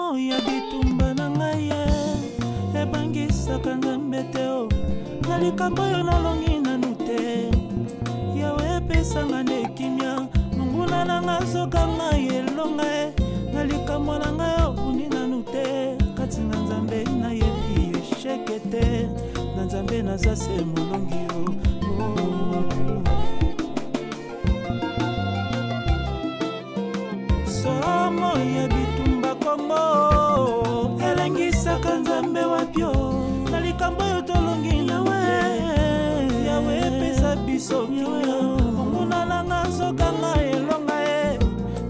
somo ya bitumba na ngai ebangisaka nzambe te o na likambo oyo nalongi nanu te yawe epesanga nde kimia monguna na nga zoka ngai elonga na likambo na ngai obuni nanu te kati na nzambe nayebi esheke te na nzambe naza se molongi o somo ya bitumba kongo elengisaka nzambe wapyo na likambo oyo tolongi yawe epesa biso kimia monguna na nga zoka ngai elonga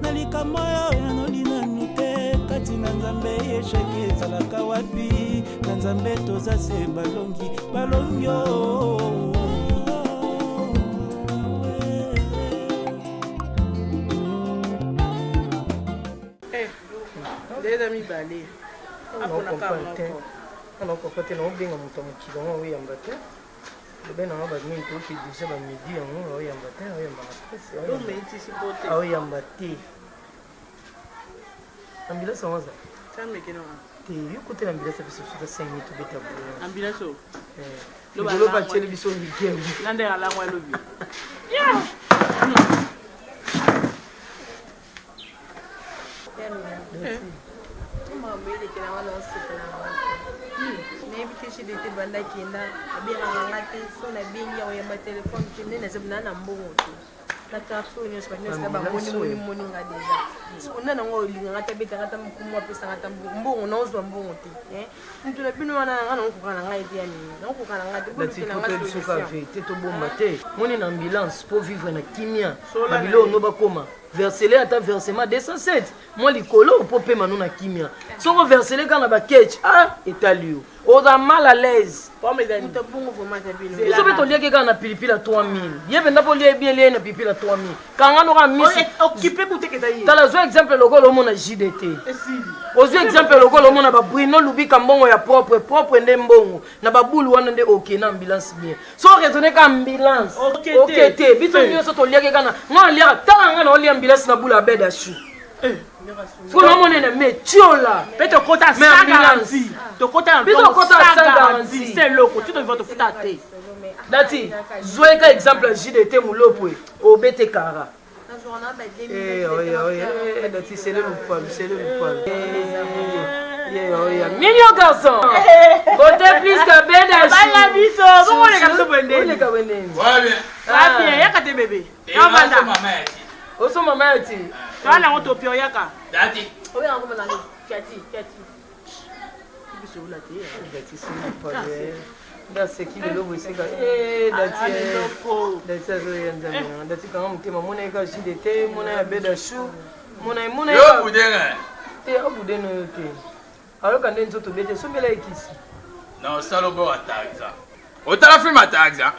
na likambo oyo yanoli nanu te kati na nzambe esheke ezalaka wapi na nzambe toza se balongi Deda mi balé. Apona kama ko. Ana ko kote na obinga muto mukiro ngo yamba te. Bena ba min to ki dise ba midi ngo yamba te, yamba pesi. Do menti si bote. Awo yamba te. Ambulance waza. Tame kino. Te yukote ambulance biso suka 5 minutes beta bulu. Ambulance o. Lo ba chele biso weekend. Nande ala ngwa lobi. Mbele kila wala usiku maybe kishi dite banda kinda abira ngati so na bingi ya ma telefone kinene na sabna na mbongo tu na tatu ni spanya sa ba moni nga deja so na ngo linga ngata beta ngata mkumwa pesa ngata mbongo na uzwa mbongo ti mtu na bino wana ngana ukukana ngai dia ni na ukukana ngati bulu na ngati suka vete to bomba te moni na ambulance pour vivre na kimia babilo no bakoma versele ata versement 207 moi likolo po pe manu na kimia soko versele kana ba catch etalio oza mal à l'aise Pomme d'ani. Muta bungu voma tabino. Biso beto lié kana pilipili à 3000. Yebe ndapo lié bien lié na pilipili à 3000. Kanga no ka miss. Occupé pour te que tayi. Tala zo exemple logo lo mona JDT. Ozo exemple logo lo mona ba Bruno Lubika mbongo ya propre nde mbongo na ba bulu wana nde okay na ambulance bien. So raisonner ka ambulance. Okay te. Biso nyoso to lié kana. Nga lié tala nga na oli ambulance na bulu abed achu. Faut le monde est métiola. Peut-être que tu as ça garantie. Tu as ça garantie. C'est le côté de votre foutate. Dati, jouez qu'un exemple JDT Moulopoué au BT Kara. Dati, c'est le poil, c'est le poil. Mignon garçon. Côté plus que Bédachi. Bala biso. Comment les garçons vendent? Les gars vendent. Ouais bien. Ah bien, y'a qu'à tes bébés. On va là. Oso mama ati. Kana ngoto pio yaka. Dati. Oya ngoma nani? Kiati. Biso la te. Dati c'est pas vrai. Dati qui le lobo sika. Dati. Dati zo yanda. Dati kama mtema mona eka JDT, mona ya Bédachi, mona yo budenga. Te obudeno yote. Alors quand nzoto bete sombela ekisi. Non, salobo ataxa. Otala film ataxa.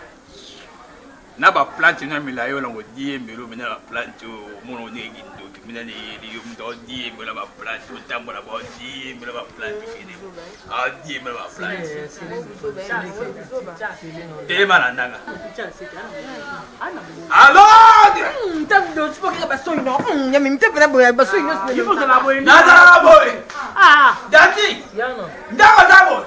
Na ba plante na milayo longo diembelo mena ba plante mono negi ndoki mena ni yo mdo diembelo ba plante utambo na ba diembelo ba plante fini diembelo ba plante tema na ndanga allo Mtabu tu poka baso ino. Nyami mtabu na boya baso ino. Ipo de la boy. nada boy dati Yano. ndanga zabo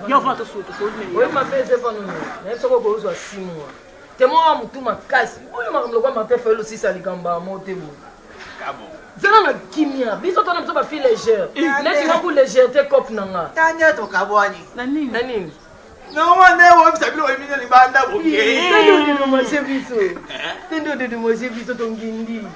Yo fa to suto ko ni. Oui, ma fille, c'est pas nous. Mais c'est quoi que vous 6 mois. T'es moi, mon tout ma casse. Oui, ma fille, ma fait aussi ça, les gambas, mon témo. kabo C'est dans la kimia. Biso, ton homme, ma fille légère. Laisse moi pour légèreté, cop nanga. Tanya to kabwani. Nani? Nani? no one there won't sabi lo emi ni banda bo Tendo de mo se biso. Tendo de mo se biso ton gindi.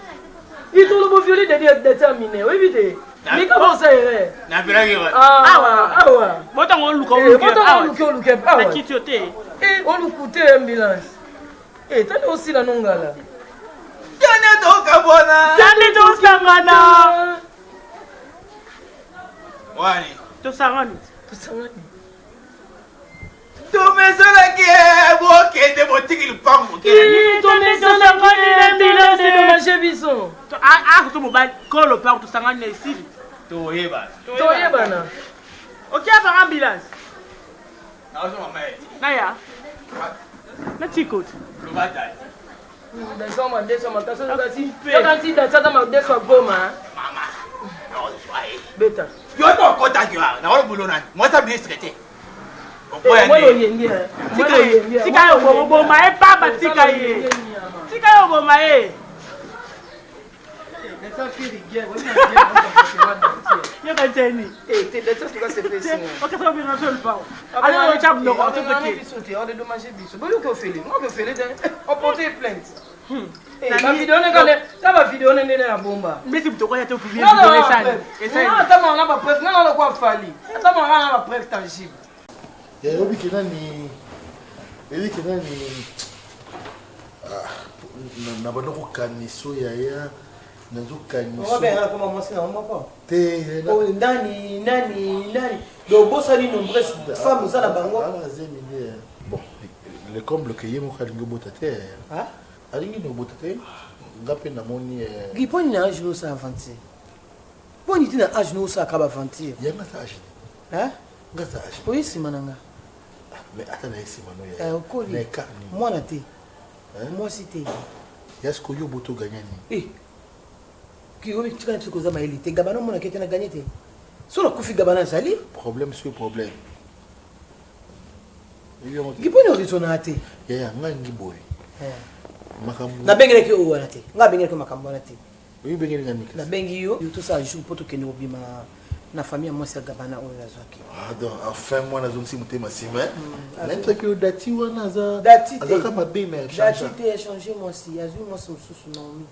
Il tout le beau violet de déterminé. Oui, vite. Mais comment ça irait? na biragi wa Ah. Bota ngo luka Luke. Na kitiote. On nous coûtait ambulance. T'as aussi la nongala. tanya to kabona Tande to sangana. wani To sangani. to mesala ke bo ke de bo tigil pam ke To ne sangani na Ambulance de bila. manger bison. To mo ba ko lo pa to sangani na ici. to yeba Toye bana. OK par ambulance. na so mama e Naya. Na tikot. lo bata Descends ma descends ma personne quand si dans ça ma descends goma. mama no so ai Beta. Yo to kota ki wa. Na wala bulo na. Moi ça ministre était. Moi lo yengi. Tika yo boma e papa tika ye. Tika yo boma e. Ça fait rigueur. Yo kan teni. T'es déjà ce que c'est fait. OK, ça bien je le pas. Allez on chap no on te sauter, on est dommagé biso. Bon que fait on peut faire on porter plainte. La vidéo n'est pas ça va vidéo n'est pas bomba. Mais si tu crois que tu viens de ça. Et ça. Non, attends, on n'a pas preuve. Non, on a quoi fallu. Attends, on a pas preuve tangible. Il y a qui nani. Il qui nani. Na bano ko kaniso ya ya. Nazo kaniso. On va bien comment moi c'est on va pas. Te. Oh nani. Donc boss ali nombreuses femmes ça la bango. Bon, le comble que yemo khalingo botate. Hein? Alingi no botate. Ngape na moni Giponi na âge no ça aventure. Poni tina âge no ça akaba aventure. Yanga ta âge. Hein? Ngasa âge. Oui, c'est mananga. Mais attends na isi mano ya. Okoli. Na carni. Moi na te. Moi si te. Est-ce que yo boto gagnani? Qui obi tika tu koza mailite gabana mona kete na gagner te. So na kufi gabana sali? Problème sur problème. Giponi orizona te. Ya ngangi boy. Makambo. Na bengele ke o wana te. Nga bengele ke makambo wana te. Oui, bengele ngani. Na bengi yo tout ça joue poto ke no bima na famille moi c'est gabana o yazaki. Ah donc enfin moi na zonsi mutema sima. L'être que dati wana za. Dati te. Azaka mabe mais Dati te changer moi si azu moi son sous non mi.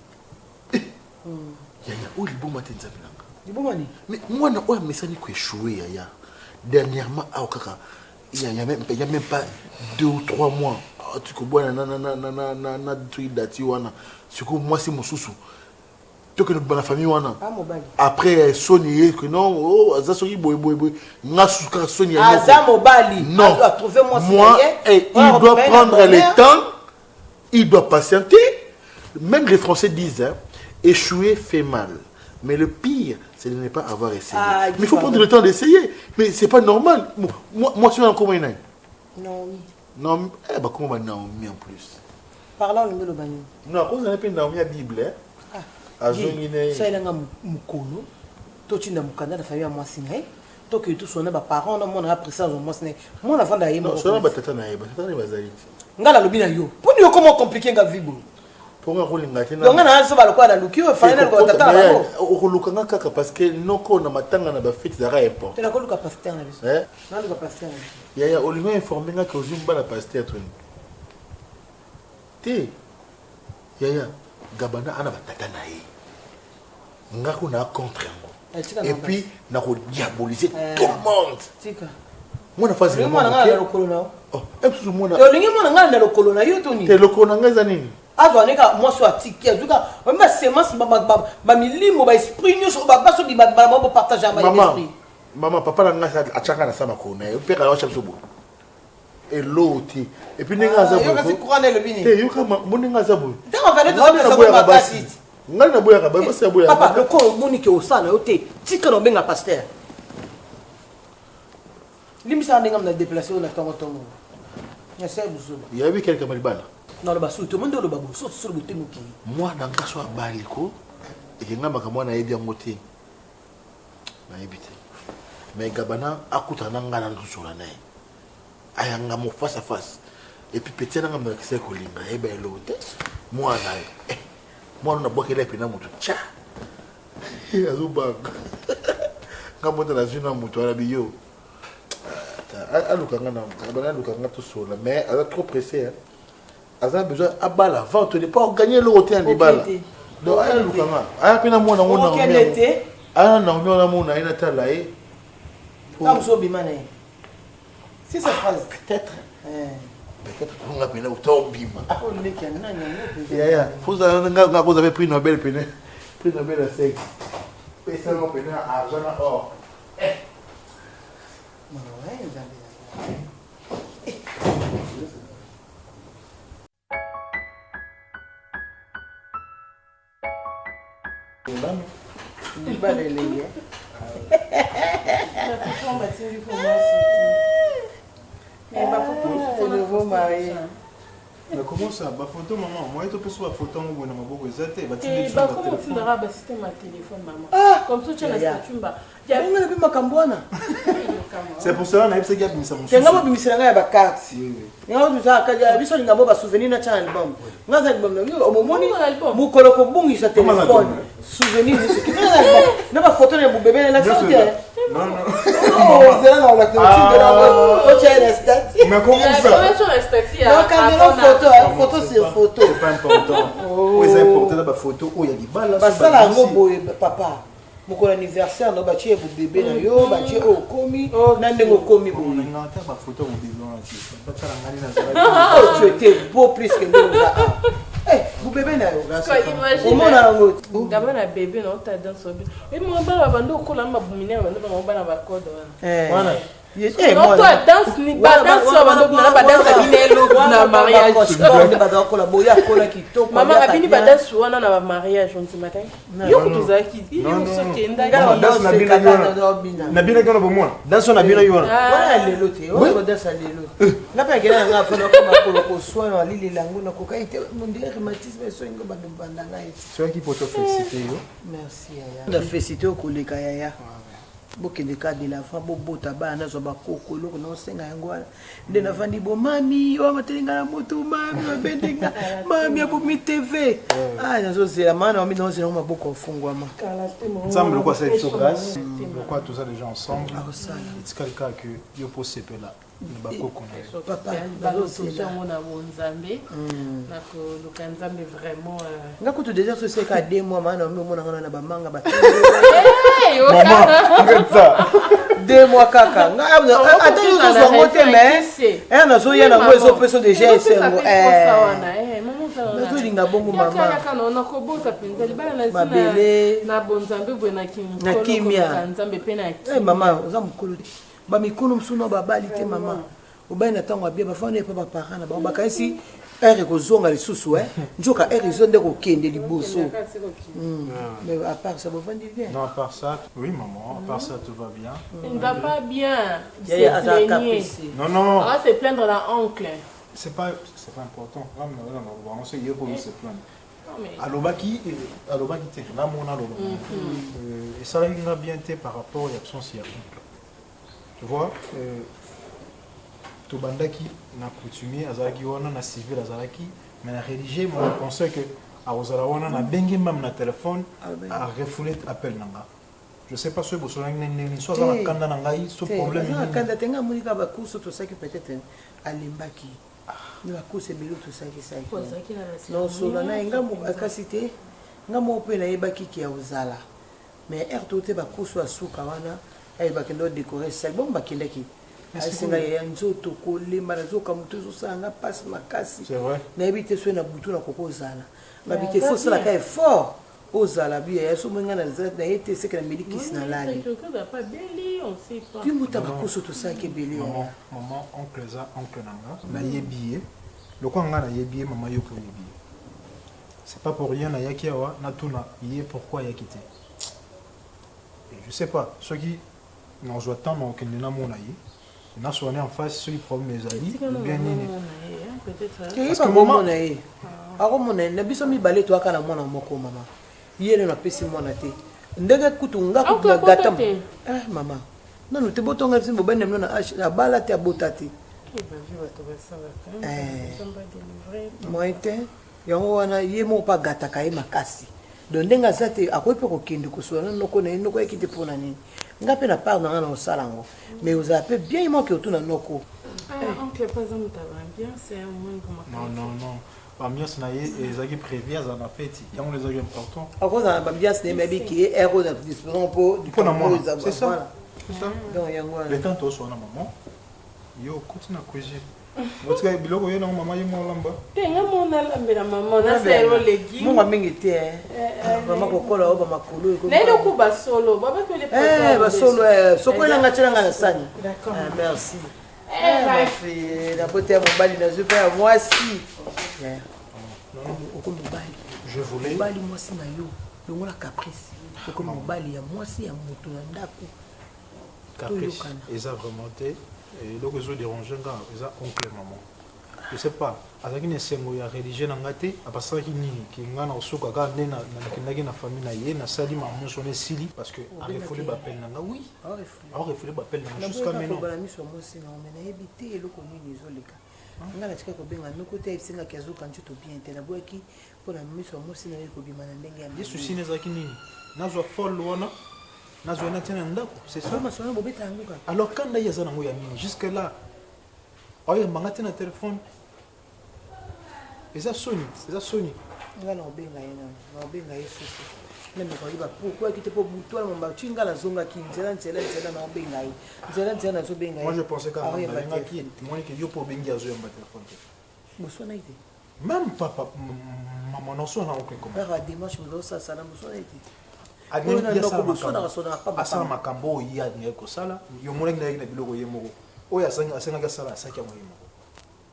Ya o libo matenza bilanga. Libo mani. Mais moi na o mesani ko échouer ya. Dernièrement au kaka. Il y a même pas 2 ou 3 mois. Tu comprends na truc dati wana. C'est que moi c'est mon sousou. Tu que la famille wana. Après Sony que non oh ça Sony boy nga suka Sony Azamobali. Non. Moi il doit prendre le temps. Il doit patienter. Même les Français disent hein, échouer fait mal. Mais le pire, c'est de ne pas avoir essayé. Mais il faut prendre le temps d'essayer. Mais c'est pas normal. Moi, je suis encore moins. Naomi. Non, bah comment Naomi en plus. Parlant le melo banyo. Non, à cause d'un peu Naomi à Bible. Ah. Ça il a un mukolo. Toi tu n'as mukanda la famille à moi siné. Toi que tout son ba parents non mon après ça moi siné. Moi avant d'aller moi. Non, ça ba tata na ba tata na bazali. Ngala lobina yo. Pour nous comment compliquer nga vie bon. Pour nga kolinga tena. Donc on a ça ba lokwa na lukio final ko tata na bo. O lukanga kaka parce que noko na matanga na ba fête za rapport. Tu na ko luka pasteur na biso. Na luka pasteur. Ya Olivier informé nga que ozumba la pasteur toni. Te. Ya Gabana ana ba tata na ye. Nga ko na contre ngo. Et puis na ko diaboliser tout le monde. Tika. Moi na phase moi na ngala lokolo na. Oh, absolument moi na. Yo lingi moi na ngala na lokolo na yo toni. Te lokolo na ngeza nini? Azoneka moi so atiki azuka ma semence ba milimo ba esprit nyo so ba baso di ba bo partager ma esprit. Maman papa na ngasa achanga na sama ko na. Yo peka wa chamso bo. Et l'autre et puis ninga za bo. Yo kasi courant le bini. Te yo kama moninga za bo. Ta on va le faire ça ba kasi. Ngali na boya ka ba basi boya. Papa le ko monike o sana yo te. Tika no benga pasteur. Limisa ndinga na déplacer na tongo tongo. Ya c'est buzo. Il y a eu quelques malibala. Non le basu tout le monde le babu so sur le temuki. Moi na ngaso abaliko et ngamba ka mwana yedi ngote. Na yebite. Mais Gabana akuta na ngana ntusula naye. Ayanga mo face à face. Et puis petit na ngamba kise kolinga eba elote. Moi na moi na bokela pena mutu. Cha. Azubanga. Ngamba na zina mutu ala biyo. Aluka ngana Gabana aluka ngatu sola mais elle est trop pressée hein. Aza besoin à balle avant de pas gagner le hôtel de balle. Donc aya lukanga aya pena mona ngona ngona aya na ngona mona ina talaye comme so bimana c'est sa phrase peut-être on a pena auto bima oh le mec yana nanya ya faut ça nga vous avez pris Nobel pena prix Nobel à sexe pesa no pena argent or Mais comment ça? Bah photo maman, moi tu peux sur la photo on voit na maboko ezate, bah tu Eh, dis bah comment tu n'auras pas système à téléphone, maman? Ah! Comme ça, tu as la statue, bah. Yango na bima kambwana. c'est pour cela na epse gap misa mon. Tenga mo bimisira nga ya bakarte. Yango tu sa kaja biso linga mo ba souvenir na channel album. Nga za album na o momoni mukolo ko bungisa téléphone. Souvenir ni ce qui na album. Na ba photo na bébé na sorte. Non. Oh, c'est là dans l'activité de la o tient la statue. Mais comment ça? Comment la statue? Donc caméra photo sur photo. C'est pas important. Oh, ils importent la photo. Oh, il y a des balles. Ba sala ngo boye papa. Moko anniversaire no ba tie bu bébé na yo, ba tie o komi, na ndengo komi bo. On a inventaire ba photo au bébé on a dit. Pas ça la ngani na Oh, tu étais beau plus que nous ça. Eh, bu bébé na yo. Imagine. Au monde na ngo. Gaba na bébé na ota dans so bien. Et moi ba bando ko lamba bumine bando ba na ba code wana. Voilà. Non, toi, danse ni ba danse ba danse binelo na mariage. Maman abini ba danse wana na ba mariage on se matin. Yo kutuzaki. Ili musokenda. na bina kana bomona. Danse na bina yona. Voilà lelo te. O danse lelo. Na pa kela nga fa na ko makolo ko soin na lili langu na ko kaite mon dieu rhumatisme so ngo ba bandanga eti. Soki qui poto féliciter yo. Merci Yaya. Na féliciter ko leka Yaya. Bokende ka de la fa bobota bana zo bakoko loko na senga yango wana nde na vandi bo mami o matelinga na moto mami babendenga mami abu mi TV ah nazo zela mana o mi non zela maboko fungwama Ensemble quoi c'est so grâce. Pourquoi tous ça déjà ensemble? ah ça C'est quelqu'un que yo posse pe là. Ne bakoko na. papa balo sojango na bonzambe. Na ko lukanzambe vraiment ngako tu déjà so c'est ka 2 mois mana o mi mona ngana na bamanga ba Maman, regarde ça. 2 mois kaka ata yo zo ngote mais na so yena ngo zo peso déjà esengo nazolinga bongo mama mabele na kimia mama oza mokolo te bamikolo mosusu babali te mama obai na ntango abia bafani epa baparent na bango bakanisi ere ekozonga lisusu nzoka ere ezo nde kokende liboso mais à part ça bovandi bien Non, à part ça, oui maman, à part ça tout va bien. Il ne va pas bien. Non. On va se plaindre à l'oncle. C'est pas important. On sait hier pour se plaindre. Alobaki te, là mon aloba. Et ça va bien été par rapport à l'absence de l'oncle. Tu vois, Tobandaki n'a coutumier, Azaraki wana na civil Azaraki, mais na religieux, moi je pensais que à Ozalawana na bengi même na téléphone à refouler appel nanga. Je sais pas ce que soit na soit na kanda nanga ce problème. Na kanda tenga monika ba kuso to saki peut-être alimbaki. Ni ba kuso belo to saki saki. Non solo na ngamu akasite ngamu pe na yebaki ki ya Ozala. Mais ertote ba kuso asuka wana ay ba kendo décorer ça bon ba kindaki. Asinga ya nzoto ko lemba zoka mutu zo sanga passe makasi. C'est vrai. Na ebite so na butu na koko Ozala. Babite faut ça la ka effort. Ozala bi ya so mwenga na zat na ete c'est que la médicus na lali. Pas beli, on sait pas. Tu muta ba kuso to ça ke beli. Maman oncle za oncle nanga na yebiye. Loko nga na yebiye maman yoko yebiye. C'est pas pour rien na yaki awa na tuna yé pourquoi yakité. Et je sais pas, ceux qui n'ont joué tant non qu'il n'a mon aïe. Na soigné en face sur les problèmes des amis bien nini. Parce que maman na ye. Ako mona na biso mi bale to aka na mwana moko mama. Yele na pesi mwana te. Ndenge kutunga kutunga gatam. Mama. Nanu te botonga simbo bende mno na bala te abota te. Moi te yango wana ye mo pa gata ka ye makasi. Donc ndenga zate akope ko kende ko so na ko na noko ekite pona nini. Ngape na part na osalango mais vous avez bien il manque autour na noko oncle pas un ambiance c'est un moins comme non ambiance na ezaki prévia za na fête yango les amis important à cause de ambiance ne mebi qui est héros de disposition pour du c'est ça donc yango le temps to so na maman yo continue à cuisiner Wotika biloko yena mama yemo lamba. Tenga mona lambela mama na sero legi. Munga mingi te mama kokola oba makolo ko. Lelo ku basolo baba to le posa. Basolo sokola ngachela ngana sani. D'accord. Merci. Ma fille, la beauté mon bali na super moi si. Oko mobali. Je voulais bali moi si na yo. Longo la caprice. Oko mobali ya moi si ya moto na ndako. Caprice. Ils ont remonté. Et donc, ils ont dérangé, ils ont oncle maman. je sais pas azalaki na esengo ya religieux na nga te apasalaki nini ke nga na kosuka kaka nde nakendaki na famille na ye nasali mamuso na esili parce que arefuli bapele na nga oui aorefuli bapele na nga jusqu'à maintenant nayebi te eloko nini ezoleka nga natika kobenga noko te ayebisengaki azokanti to bien te naboyaki mpona miso ya mosi naye kobima na ndenge ya ye susi na ezalaki nini nazwa fole wana nazwa na tina ndako c'est ça masolo bobeta yango kaka alors quand ndaye aza nango ya nini jusque là oyembanga te na telefone eza soni nga na obenga ye naobenga ye susu namekoyeba pourquoi kite po butu wana mamba ti nga nazongaki nzela na obenga ye nzela nazobenga ye moi je pensais quand même nalingaki moni ke yo po obengi azoyamba telefone te boswana ete même papa mama noso na okwe koma père a démarche mozosasana boswana ete asala makambo oyo ye alingai kosala yo monaki nayaki na biloko ye moko oyo asengaki asala asaki yango ye moko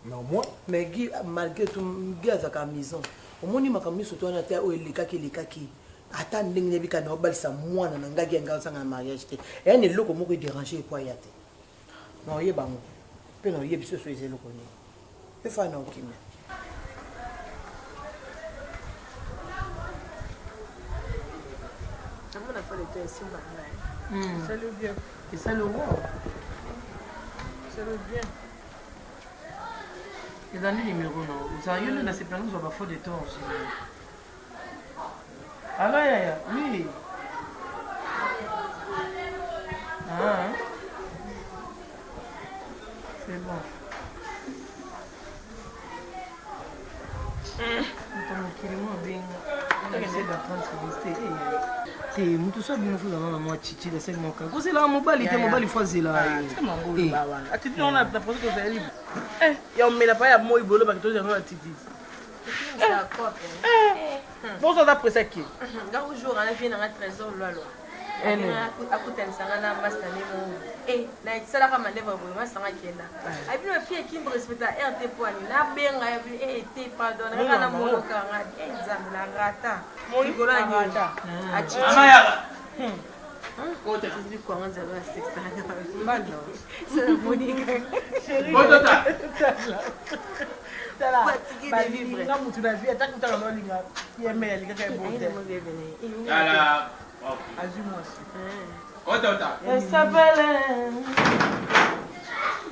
mais au moins mais Guy malgré tout Guy azaka maison omoni makambo miso to wana te oyo elekaki ata ndenge nebika na obalisa mwana na ngaki yanga osanga na mariage te eya na eloko moko edéranger epo aya te na oyeba ngo mpe na oyebi soso eza eloko nini efa na okimia C'est le roi. Les années numéro non. Vous avez eu dans ces plans, vous avez fait des torts. Alors, oui. Ah, c'est bon. te mutu so bino fuzana na mwa chichi de sek moka kozela mobali te mobali fazela atiti ona na projet que zali ya omela pa ya moi bolo ba kitoza ngana titi bon ça d'après ça qui nga jour ana vie na trésor lolo akutanisanga na mastane mo na salaka mandeva boye masanga kenda abino pia kimbo respecta RT poani na benga ya te pardon nga na moloka nga nzambe na rata molo na rata amaya kota tidi kwa nganza ba 600 mbano c'est Monica botota ba vivre nga mutu na vie atakutaka no linga yemela likaka ebote ala azumwa botota esabele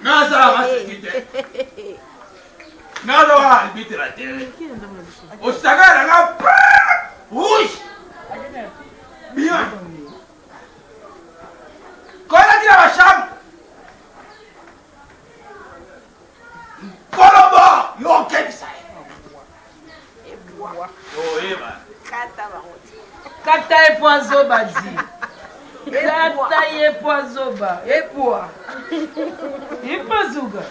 nasa masikite nalo albitra te osagara nga ush bien kola tira basham kolobo yo kebisa eba kata ye poizo badi kata ye poizo ba epwa ipazuga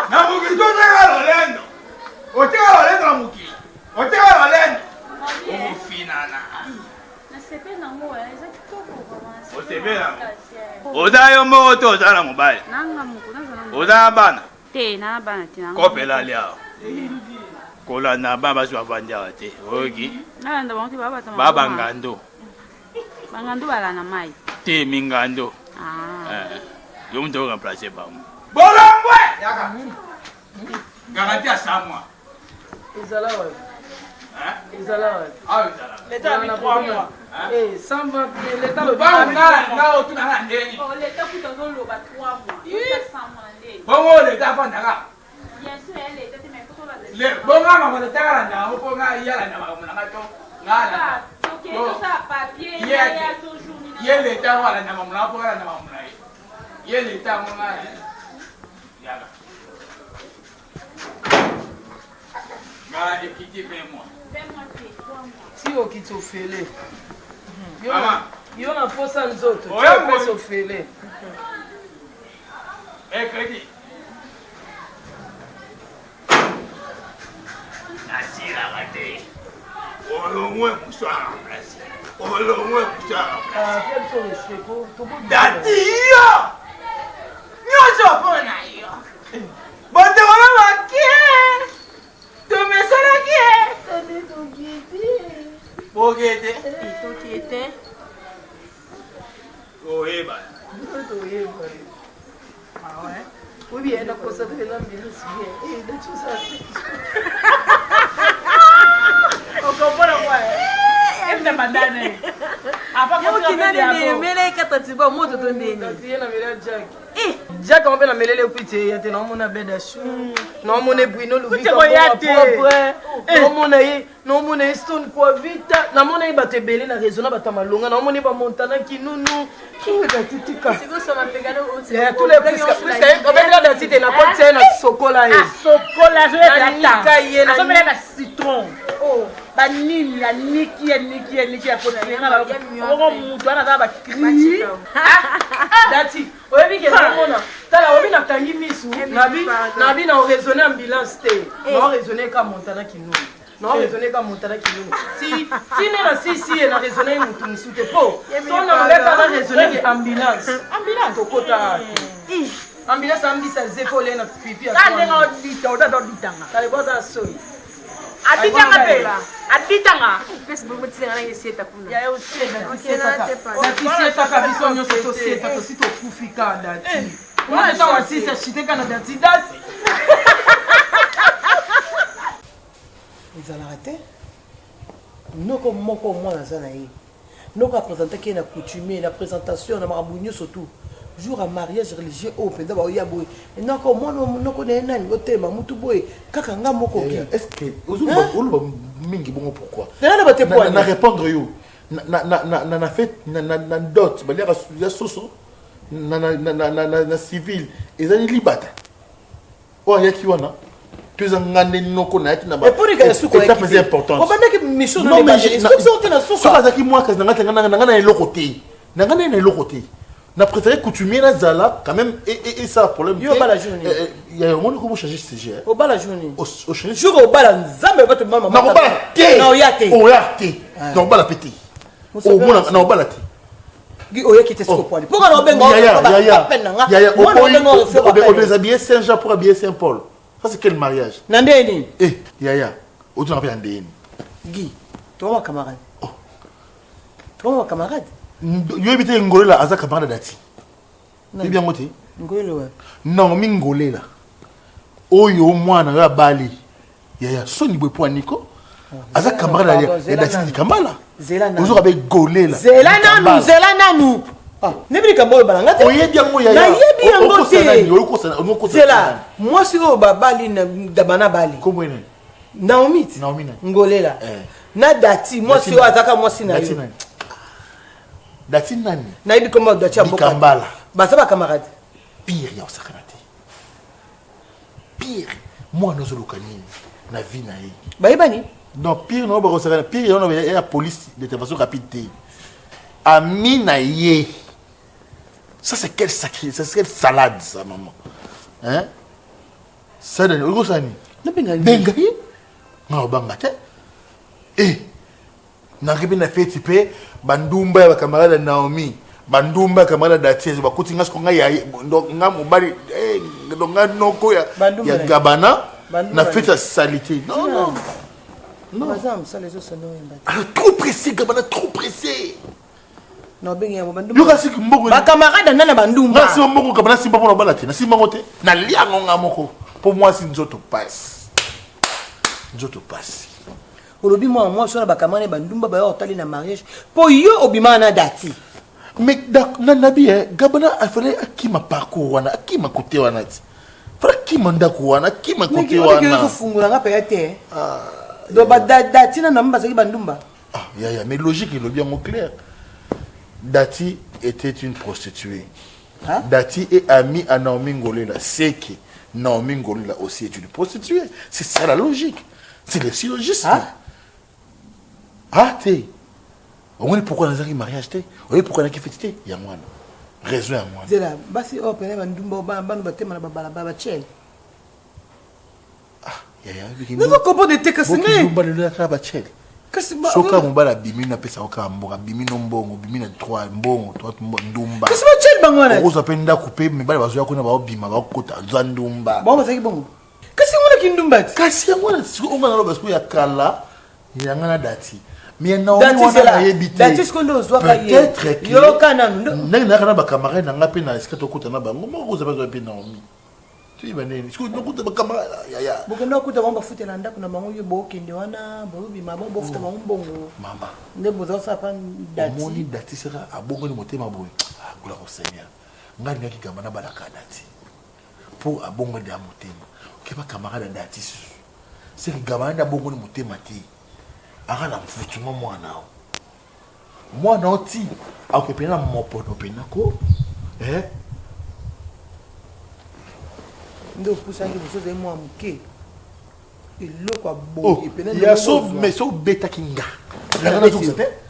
na muki toteka lolendo oteka lolendo na muki oteka lolendo ofinana osepela oza yo moko to oza na mobali oza na bana kopela liao kolanda bana basi bavandiaka te oyoki babangando balana mai te mingando yo mutu okamplace bango bolongwe yaka garanti ya samwa ezala wapi ezala wapi awa ezala l'état mi 3 mois sans papier l'état le nga otunanga ndeni l'état kuta zoloba 3 mois sans mandé bongo leta afandaka bien sûr elle était mais faut la bonga mama leta kalanda mpo nga yalanda makambo nanga to ngala OK tout ça papier il y a toujours ye leta walanda makambo nanga mpo kalanda makambo na ye leta ngo nga yala nga ekiti mpe moi si okiti ofele mama yo na posa nzoto Oya, opesa ofele mercredi nasiraka te olongwe muswaka place olongwe muswaka place datiyo nyonso mpo na yo bondeko babakie tomesalaki bokete tokete oyeba Oui, bien, elle a constaté l'ambulance bien. Et de tout ça. On comprend la voix. Elle n'a pas d'année. Jack on peut la mêler le petit il y a non mon abeda chou non mon bruno le vite non mon stone quoi vite na mon ba te belé na raisonna ba tamalonga na mon ba montana ki nunu titika c'est quoi ça m'a fait gagner tous les plus on va dire dans cité na côté na sokola sokola je vais la ça met la citron oh ba nini ya niki ya côté na ba on mutu ana ba cri dati oyebi ke namona tala obi nakangi misu nabi na raisonner ambulance te na raisonner ka montana kinunu na raisonner ka montana kinunu si ne na si na raisonner mutu misu te po so na mbeka na raisonner ke ambulance okota ambulance ambisa zefo le na pipi atenga odita oditanga tale bota so aditanga pela aditanga Facebook mutsinga na yeseta kuna ya usieta kabisa nyonso tosieta tosito kufika dati ona ta wasisa shiteka na dati ezalaka te noko moko mwana aza na ye noko apresentaki ye na coutumier na présentation na makambo nyonso tout jour à mariage religieux oyo mpenza baoya boye noko mwana noko na ye nani otema mutu boye kaka nga moko ki est-ce que oloba mingi bongo pourquoi nana bate poani na répondre yo na fait na dot baliaka ya soso na civil ezali libata oyo ayaki wana toza ngande noko na yaki na étape très importante obandaki mission non mais soki azalaki mwakasi nanga na eloko te nanga na eloko te na préféré coutumier na zala quand même et ça problème yo bala journée il y a un monde comment changer CG au bala journée au changer jour au bala nzambe ba te mama na bala te na oyate oyate na bala pété au mona na bala te gi oyaki te siko poani pourquoi na obenga on déshabiller Saint-Jean pour habiller Saint-Paul ça c'est quel mariage na ndeni yaya ozo na pe ndeni gi toi camarade toi camarade yo ebite ngolela aza camarade dati et bien ngote ngolela wa non mi ngolela oyo mwana ya bali yaya soni bwe po niko aza camarade ya dati kambala zela na ozo ka be golela zela nanu ah nebi kambo balanga te oyebi yango yaya na yebi yango te onoko zela moi si o babali na dabana bali comment ene Naomi ngolela na dati moi si o azaka moi si na yo dati nani na yebi comment dati amboka kambala ba ça ba camarade pire ya osakana te pire moi nozoluka nini na vie na ye bayebani non pire non ba osakana pire on a la police d'intervention rapide te ami na ye ça c'est quel sacré c'est quelle salade ça maman hein ça donne au sani benga ye non banga te na ribi na feti pe bandumba ya camarade Naomi bandumba camarade Dati ba kutinga skonga ya nga mobali nga noko ya gabana na feti ya salité non bazam ça les autres non trop pressé gabana trop pressé non benga bandumba yo kasi mboko ba camarade nana bandumba na si mboko gabana simba pona balati na simba ngote na liango nga moko pour moi si nzoto passe olobi moi so na bakamane bandumba ba otali na mariage po yo obima na Dati mais na nabi gabana a fallait akima parcours wana akima côté wana ti fallait akima ndako wana akima côté wana ko fungula nga payate do ba Dati na namba zaki bandumba ya mais logique il est bien clair Dati était une prostituée Dati est amie à Naomi Ngolela c'est que Naomi Ngolela aussi est une prostituée c'est ça la logique c'est le syllogisme t'es on est pourquoi dans un mariage t'es on est pourquoi dans qui fête il y a moi raison à moi zela basi o pene bandumba banu batema na babala baba chel nous on comprend des textes mais ndumba le la ba chel soka mbala bimi na pesa oka mboka bimi no mbongo bimi na 3 mbongo 3 ndumba kasi ba chel bangwana oza penda couper mais bala bazo yakona ba bima ba kota za ndumba bon bazaki bongo kasi ngona kindumba kasi ngona siko ngana lo basko ya kala yangana Dati mais non on yebi te Dati skondo zwaka ye peut-être que yo kana ndo na kana ba camarade na ngapi na esika to kota na bango mo oza ba pe Naomi Tu vas nini? Siko nokuta bakamara ya. Bokenda kuta bamba futela ndako na bango yo bokende wana bobi mama bofuta bango mbongo. Mama. Ne bozo sa pa dati. Moni dati sera abongo ni motema boy. Kula ko Seigneur. Ngani ngaki kama na balaka dati. Pour abongo de motema. Ke ba camarade dati. C'est gamana bongo ni motema ti. Aka na mfutuma mwana. Mwana oti akopena mopono pena ko. Ndo pusangi bosoze mwa muke eloko aboye pena ya so mais so beta kinga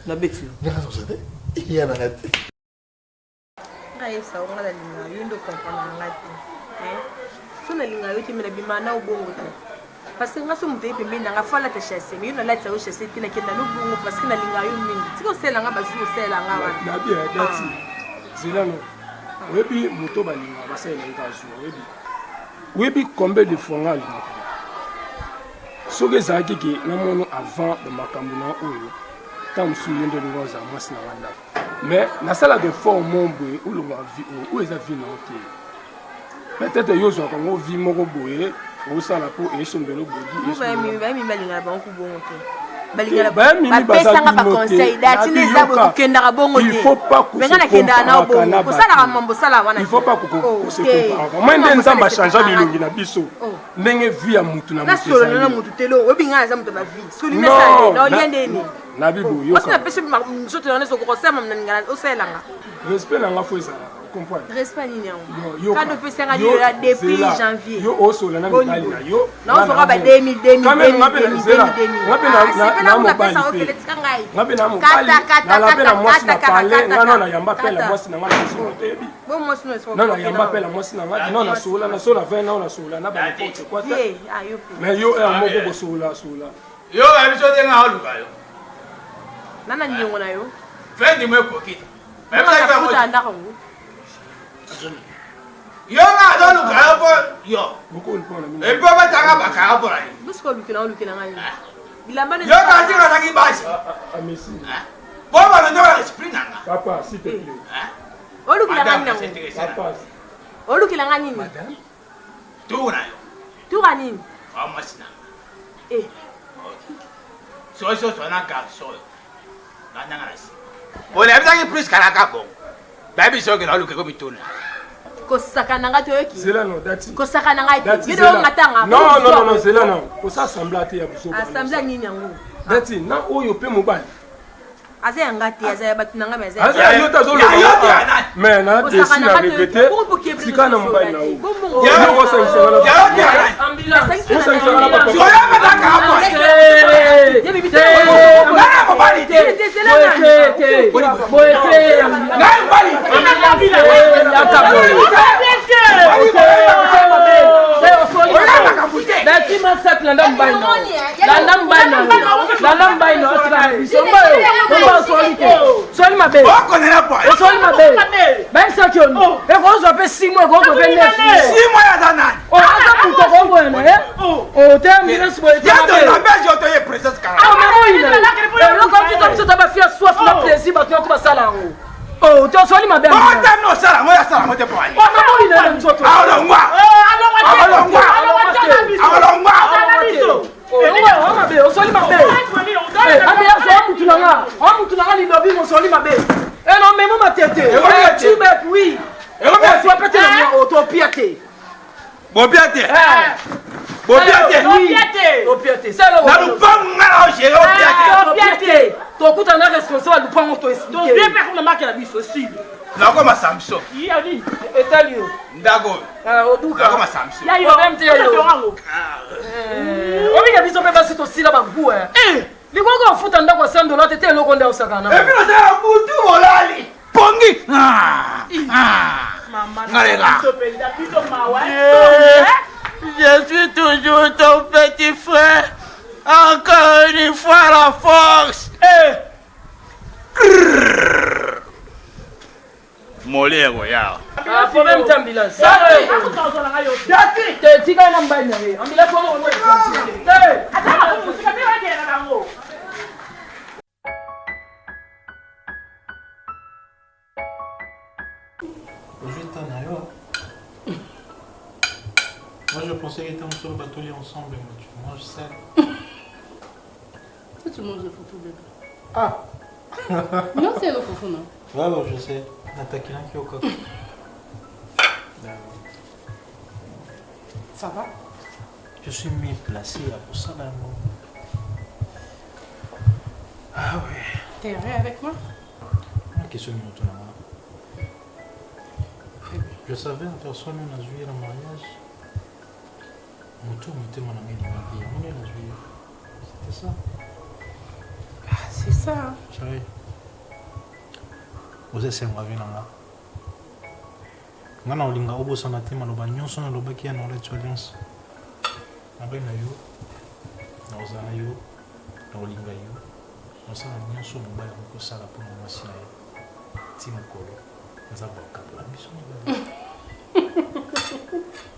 na beti na ya na ngati ngai sa ngala linga yo ndo comprendre ngati so na linga yo timela bimana ubongo te parce que ngaso mutei pembe nga fala te chasse mais yo na lati yo chasse tina kenda no bongo parce que na linga yo mingi tiko sela nga basu sela nga wa na bien dati zilano webi moto balinga basela ikazu webi combien de fois nga linga soki ezalaki ke namono avant bamakambo na oyo ntango mosusu ye nde olinga ozala mwasi na wandako mais nasalaka effort mo boye olonga vi oyo eza vi nao te peut-être yo ozwaka ngo vi moko boye osala mpo esombelo bodi bayemi balingala bango kubongo te bapesanga baconseil dati nde eza boye kokendaka bongo te menga nakendaka na bongo kosalaka mambo osala wana il faut pas kosekomparaka moi nde nzambe achange bilongi na biso ndenge vi ya mutu na nasolo na mutu te lo oyebinga aza mutu bavi solimesale na olia ndeni na bibo osi napesi nzoto na neso kokosala mamnaningala osalelanga respect nanga fo ezala comprendre respect nini yango kado pesanga lila depuis janvier yo osola na mibali na yo na osoka ba 2000 na mobali ngabe na mobali na labe na mwasi na pale ngano na yamba pela mwasi na ngana so tebi bon mwasi no so na yamba pela mwasi na ngana no na sola na sola 20 na sola na ba pote kwa ta mais yo e moko ko sola yo ba biso te nga oluka yo nana nyongo na yo fendi mwe kokita même ka futa ndako yo nga do luka yo po yo boko ulipona mimi e po batanga bakara po la busko lukina lukina ngani bilamba ne yo ka tira taki basi amesi bo ba ndo la esprit nanga papa s'il te plaît olukila ngani nango papa olukila ngani ni tu na yo tu ngani amasina so na garçon na nanga nasi on a besoin plus karaka bon baby so que na luka ko bitona kosakana ngati oyoki zelano dati kosakana ngati yedo ngatanga non zelano kosa sembla te ya buso assemblea nini yango dati na oyo pe mobali aza ya ngati aza ya batu nanga mais aza yo tazo lo mais na desi na regretter sika na mobali na o ya ko sa isanga na ambulance ko sa isanga na papa so ya bataka hapo ye bibi te na mobali te boete na mobali dati masak landa mbaino soli mabe soli mabe baisa kioni ekozwa pe 6 mois ekozwa pe 9 mois ya zanani aza puto kongoyana ote ambulance boete eloko tito biso ta bafia soif na plaisir bato yako basala yango to soli mabe osoli mabe amutulanga lilobi mosoli mabe eno memo matete tubek wi tuapetela otopia te bopia te na lupango ngala ogere opia te tokutana responsable lupango toesikemakela biso sili nakoma samson etali yo ndako oduka nakoma samson obika biso mpe basi tosila bagu likoko ofuta ndako ya $100 tete eloko nde osakana epinosea butu molali pongi ngalega je suis toujours ton petit frère encore une fois la force molego yao problème ta ambulance tika na mbali na ye ambulance wana pensais qu'ils étaient sur le bateau ensemble. Tu manges ça. Toi, tu manges le foufou bébé. Ah. Non, c'est le foufou, non? Ouais, je sais. Attaquer un qui est au coq. Ça va? Je suis mieux placé là pour ça, là. Ah ouais. T'es vrai avec moi? La question de retourner. Je savais en personne on a joué le mariage. Mon tour mettait mon ami de ma vie. On a joué. C'était ça. Ah, c'est ça. Hein. Chérie. Vous êtes un ravi là. Ngana olinga obosa na tema loba nyonso na loba kia na relation alliance. Abe na yo. Na ozana yo. Na olinga yo. Osana nyonso mobali ko sala pour na masi na yo. Ti mokolo. Nzaba kapela biso ni.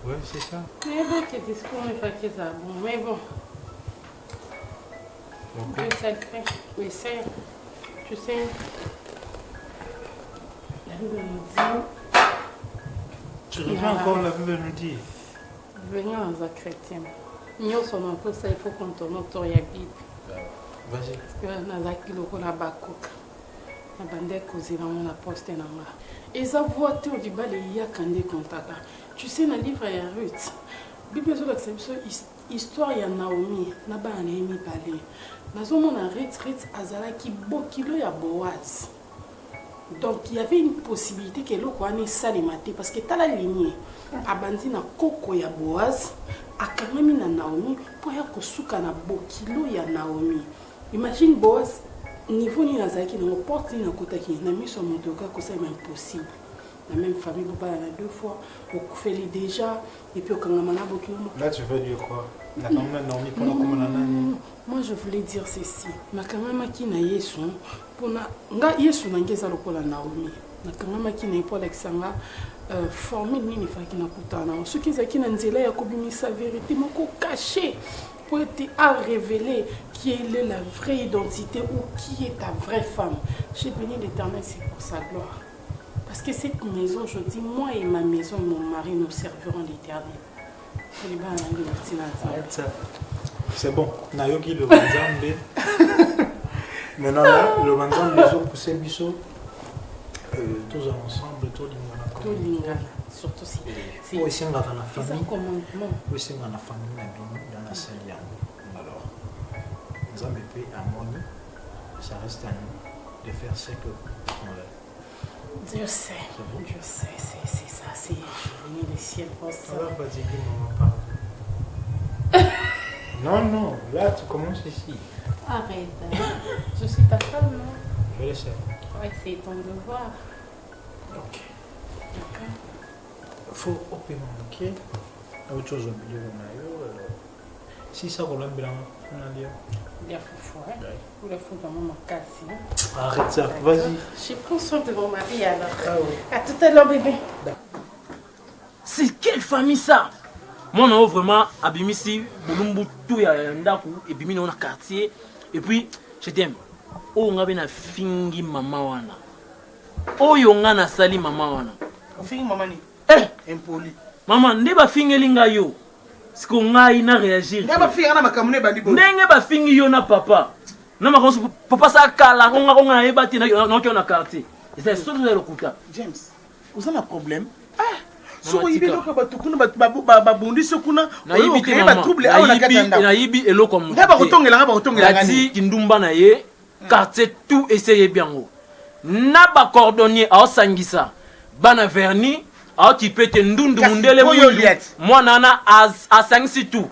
Ouais, c'est ça. Mais bon, tes discours me font ça bon, mais bon. Okay. Le secret, mais c'est, tu sais, la Bible nous dit. Tu reviens encore la Bible nous dit. Venir dans un chrétien. Nous sommes un peu ça, il faut qu'on tourne autour de la Bible. Vas-y. Parce que nous avons la Bakouka. La bande causée dans mon apostle. Et ça voiture du bal il y a quand des contacts. Tu sais, dans le livre il y a Ruth. Bible sur l'exception histoire il y a Naomi, là-bas on a mis parler. Dans un moment Ruth azala qui bokilo ya Boaz. Donc il y avait une possibilité que l'eau soit salimate parce que tu as la lignée. Abandi na koko ya Boaz, akamami na Naomi pour ya kosuka na bokilo ya Naomi. Imagine Boaz niveau ni nazaki na porte ni na kotaki na miso motoka ko ça est impossible. La même famille pour parler deux fois, au fait déjà et puis au kangamana bokilo. Là tu veux dire quoi? La caméra Naomi pour comme la nani. Moi je voulais dire ceci. Na kamama ki na Yesu pour na nga Yesu na ngeza lokola Naomi. Na kamama ki na pour Alexandra formule nini faki na kutana. Ce qui zaki na nzela ya kobimisa vérité moko caché pour être à révéler qui est la vraie identité ou qui est ta vraie femme. J'ai béni l'Éternel, c'est pour sa gloire. Parce que cette maison, je dis, moi et ma maison et mon mari, nous servirons l'Éternel. Arrête ça. C'est bon. Nayoki le Banzambe. Maintenant là, le Banzambe, les autres poussés biso. Tous ensemble, tous lingana. Tous lingana. Surtout si. Oui, c'est dans la famille. C'est un commandement. Oui, c'est dans la famille, dans la seule yango. Alors, nous avons fait harmonie. Ça reste à nous de faire ce que on veut. Dieu sait, Dieu sait, c'est ça, c'est venu le ciel pour ça. Ça va fatiguer, maman, parle. Non, là tu commences ici. Arrête, je suis ta femme, non? Je le sais. Ouais, c'est ton devoir. Ok. Faut opérer, ok? Autre chose au milieu, on a eu. Si ça roule un bilan, on a dit. Il y a fou, hein? Ou la fou dans mon casse. Arrête ça, vas-y. Je prends soin de mon mari alors. Ah oui. À tout à l'heure, bébé. C'est quelle famille ça? Moi, on a vraiment abimisi, Boulumbu, tout ya ndaku, et puis on a quartier. Et puis, je t'aime. Oh, on a bien fingi maman wana. Oh, on a sali maman wana. Fingi maman ni. Impoli. Maman, ne ba fingi linga yo. Ce qu'on a ina réagir. Ne ba fingi na makamune bandi bo. Nenge ba fingi yo na papa. Na makonso papa sa kala, on a ebati na na quartier. Et c'est ça le kuta. James, vous avez un problème? So yibi loko batukuna babundi sokuna na yibi te mama na yibi eloko mu ngaba kotongela ngani kindumba na ye quartier tout essayer biango na ba cordonnier a sangisa bana verni a tipete ndundu mundele moi nana a sangisi tout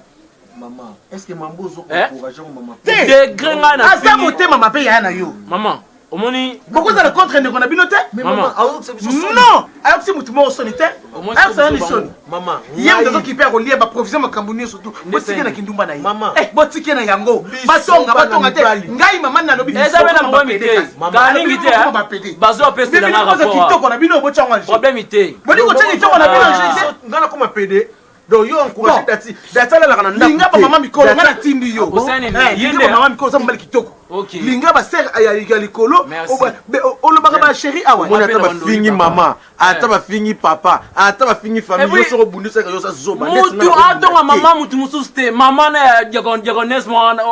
maman est-ce que mambozo encourager maman de grenga na asa motema mape ya na yo maman omoni beaucoup de contre ne kona binote maman non alors si mutumo osonite alors ça ni son maman yem de qui perd relier ba provision makambuni surtout botike na kindumba na maman botike na yango batonga te ngai maman na lobi eza bena problème te kaningi te bazo peste na rapport kitoko na bino bochangwa problème te boni ko tani kitoko na bino ngana koma PD donc yo encourage dati dati la kana ndako linga ba mama mikolo ngana tindi yo yende mama mikolo sa mbali kitoko linga ba ser ya likolo olobaka ba chéri awa mona ata ba fingi mama ata ba fingi papa ata ba fingi famille yo soko bundisa ka yo sa zoba mutu atonga mama mutu mususu te mama na diagonese mwana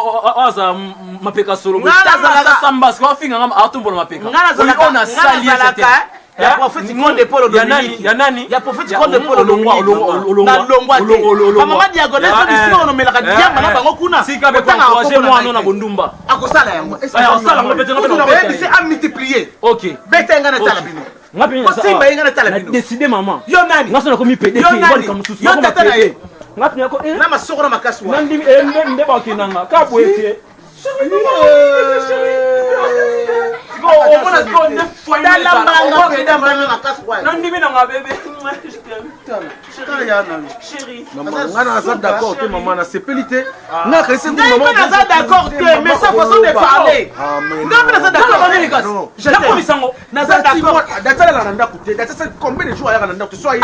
aza mapeka solo ngala samba ska finga ngama atombola mapeka ngala sala ya prophète Konde Polo Dominique ya nani ya prophète Konde Polo longwa te mama diagonese biso no melaka diamba na bango kuna sika be encourager mwana na bondumba akosala yango akosala ngo bete ngapena c'est à multiplier OK bete ngana tala bino ngapena simba ngana tala bino décider maman yo nani ngasona komi pede yo nani yo tata na ye ngapena ko na masoko na makasi wa nandi mbe ba kinanga ka boete ngana aza d'accord te mama na sepeli te naza d'accord te mais sa façon de parler naza d'accord naza d'accord datalala na ndako te datasa combien de jours ayaka na ndako te soki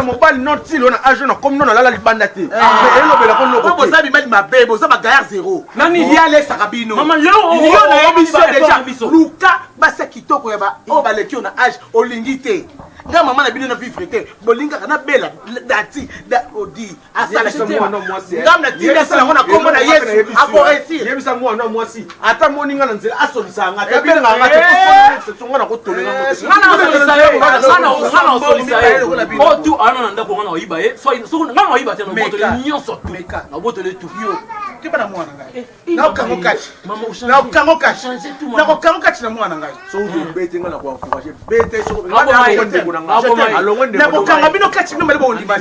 mobali notile ona age na comme nona lala libanda te elobela ko noko boza bimali mabe boza bagayar zéro yalesaka bino yo nayebi biso deja luka basa kitoko ya oyo baleki yo na age olingi te nga mama na bino na vivre te bolingaka na bela dati odi ngam na tindi asala yango na kombo na yesu akoresir yebisa mwana mwasi ata moninga na nzela asolisanga ata benganga te songo na kotolenga o tu ana na ndako ngana oyiba ye so ngana oyiba te no botole nyonso na botole tu yo kibana mwana ngai na okango kachi na okango kachi na okango kachi na mwana ngai so bete ngana ko encourager bete so na kokanga bino kachi bino malibo ondima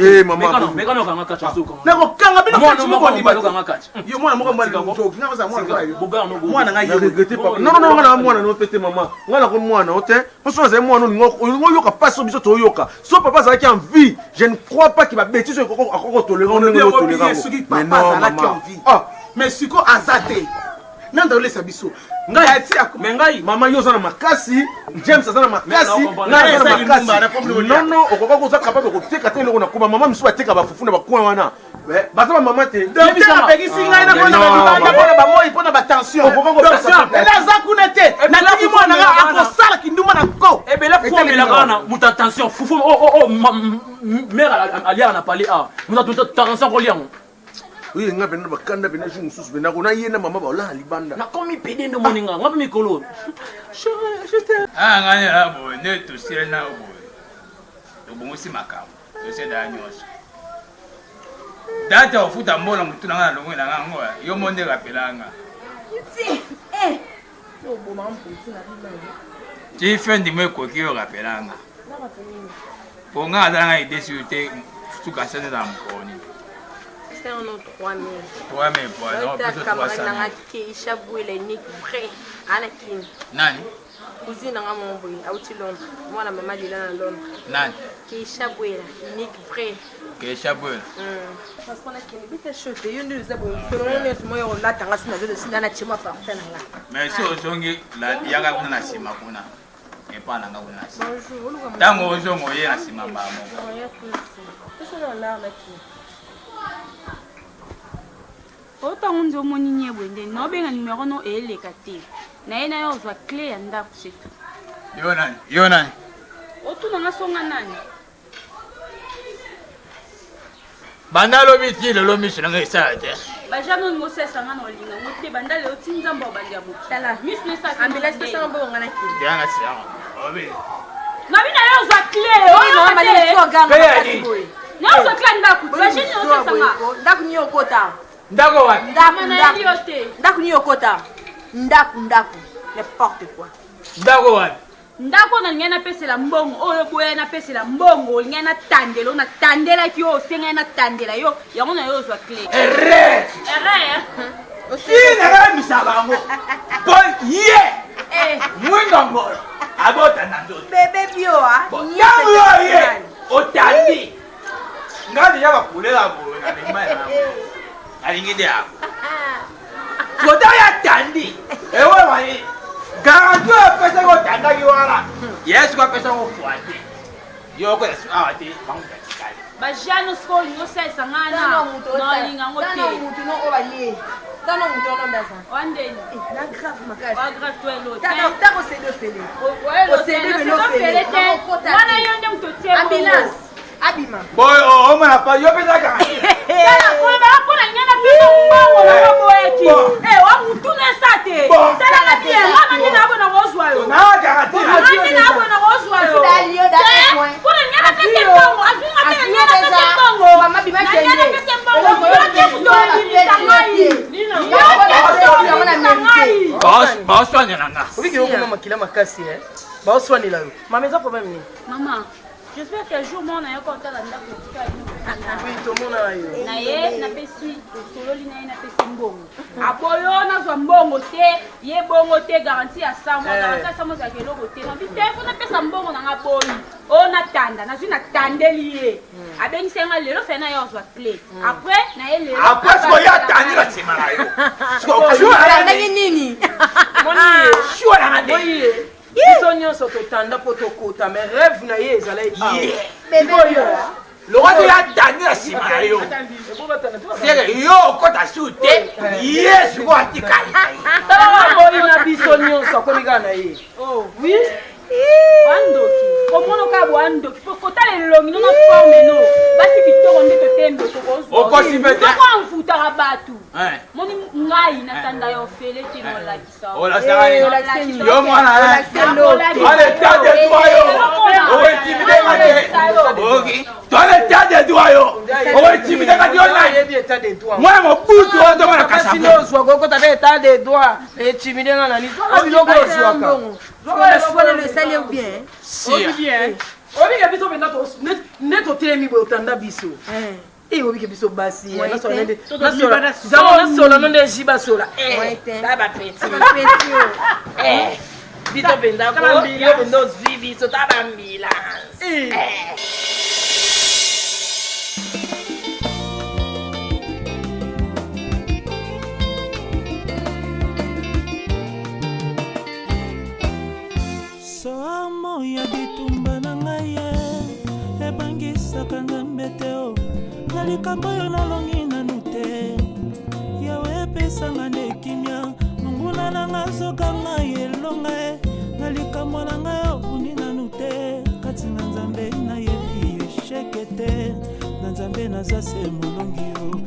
mekano okanga kachi asuka na kokanga bino kachi bino ondima okanga kachi yo mwana moko mbali njoki nga baza mwana ngai yo regrette papa non ngana mwana no tete mama ngana ko mwana ote poso za mwana ngo yoka paso biso to yoka so papa za qui en vie je ne crois pas qu'il va bêtise encore tolérant on tolérant mais non maman mais siko azate nanda olesa biso ngai mama yo zana makasi James azana makasi ngai azana makasi non okoka ko za capable ko teka te loko na kuba mama miso ateka ba fufu na ba coin wana baza mama te docteur apekisi ngai na kona ba ba moi pona ba tension ela za kuna te na tiki mwana nga akosala kinduma na ko ebela kwa mela kana muta tension fufu mère alia na parler muta tension ko liango oui nga bena bakanda bena ju mususu bena ko na yena mama ba ola libanda na komi pede ndo moninga ngapi mikolo ngani la bo ne to sire na bo to bongo si makam to se da nyos data ofuta mbola mutu na ngana longo na ngango yo monde rapelanga yo bo ma mputi na bimanga ti fendi me ko ki yo rapelanga po nga danga idesi ute tuka sene da mponi c'est un autre 3000 poids non plutôt 300 nanga keisha bwele ni vrai ana kin nani cousine nga momboy auti Londres mwana mama dila na Londres nani keisha bwele ni vrai keisha bwele parce qu'on a kini bita chote yo ndio zabo solo ne smo yo la tanga sina zo sina na chima parfait nanga mais so zongi la yaga kuna na sima kuna epa nanga kuna bonjour tango ozongo ye na sima ba mo c'est ça là là qui otango nzo moni nyebwe nde no benga numero no eleka te na ye na yo ozwa clé ya ndako setu yo nani otuna nga songa nani banda lobi ti lelo miso nanga esala te bajano ningo sesanga na olinga ngo te banda leo ti nzambe obandi ya motala miso nesaka ambulance pesanga mbo ngana ki yanga sianga obi nabi na yo ozwa clé oyo mali ti oganga kasi boy na yo ozwa clé ya ndako bajani yo sesanga ndako ni okota ndako wapi ndako ni okota ndako n'importe quoi ndako wapi ndako na lingai napesela mbongo oyo boya napesela mbongo lingai natandela oyo natandelaki oyo osengai natandela yo yango na yo ozwa clé ere inaka misa bango po ye mwinga ngolo abota na ndoto bebe bioa ntango yo ye otandi ngani ya bakulela boyo na mema yango alingi de ako foto ya tandi ewe waye garanti apesa ko tandaki wana yesu apesa ko fuate Yo ko ah te bangu kali. Ba jano skoli no sesa ngana. No linga ngote. Mutu no obalie. Tano mutu no ndaza. Wandeni. Na grave makasi. Wa grave to elo. Tako se do fele. O se do fele te. Wana yonde mtotie. Ambulance. Abima. Boy o mana pa yo pesa ka. Tala ko ba ko na nyana pesa mbongo na boeki. Wa mutu na sate. Tala na bien. Wana ni na bona wozwa yo. Na garanti. Wana ni na bona wozwa yo. Dalio da point. Ko na nyana pesa mbongo. Azinga te nyana pesa mbongo. Mama bima kende. Nyana pesa mbongo. Yo ke mutoni ni tangai. Boss ni nanga. Obiki yo kuma makila makasi boss wani la yo. Mama eza problème ni. Maman, j'espère qu'un jour mon ayo konta la ndako tika ni. Oui, to mona yo. Na ye na pesi sololi na ye na pesi mbongo. Aboyo na zwa mbongo te, ye bongo te garantie ya samo, garantie samo za keloko te. Na bite fo na pesa mbongo na nga boyi. O na tanda, na zwi na tandeli ye. Abengi senga lelo fe na yo zwa play. Après na ye lelo. Après so ya tandi la sema na yo. So tandeli nini? Moni shua na ngade. Moyi biso nyonso totanda po tokota mais rêve na ye ezala Bébé yo. Lokoto ya tandi la sema na yo. Sere yo kota sute. Yesu ko atikali. Moyi na biso nyonso akomika na ye. Oh, oui. Wandoki. Komono ka wandoki. Kota le longi no forme no. Basi kitoko ndito tembe tokozwa. Okosi bete. Ko mfuta rabatu. Moni ngai na tanda yo fele ti no la kisa. Ola sangani. Yo mwana ale tade tuayo. Owe timide ngade. Ogi. Tole tade tuayo. Owe timide ngade ona. Mwana mo butu ndo mwana kasabu. Sino zwa goko ta état des doigts et timide na nani. Zo biloko zwa ka. On le salé ou bien? Si bien. Obi ke biso benda to neto telemi bo tanda biso. Obi ke biso basi. Na so nende. Na so nende jiba sola. Ta ba peti. Biso benda ko. Yo benda zwi biso ta ba ambulance. Soamo ya bitumba na ngai ebangisaka nzambe te o na likambo oyo nalongi nanu te yawe epesanga nde kimia monguna na nga zoka ngai elonga na likambo na ngai obuni nanu te kati na nzambe nayebi esheke te na nzambe naza se molongi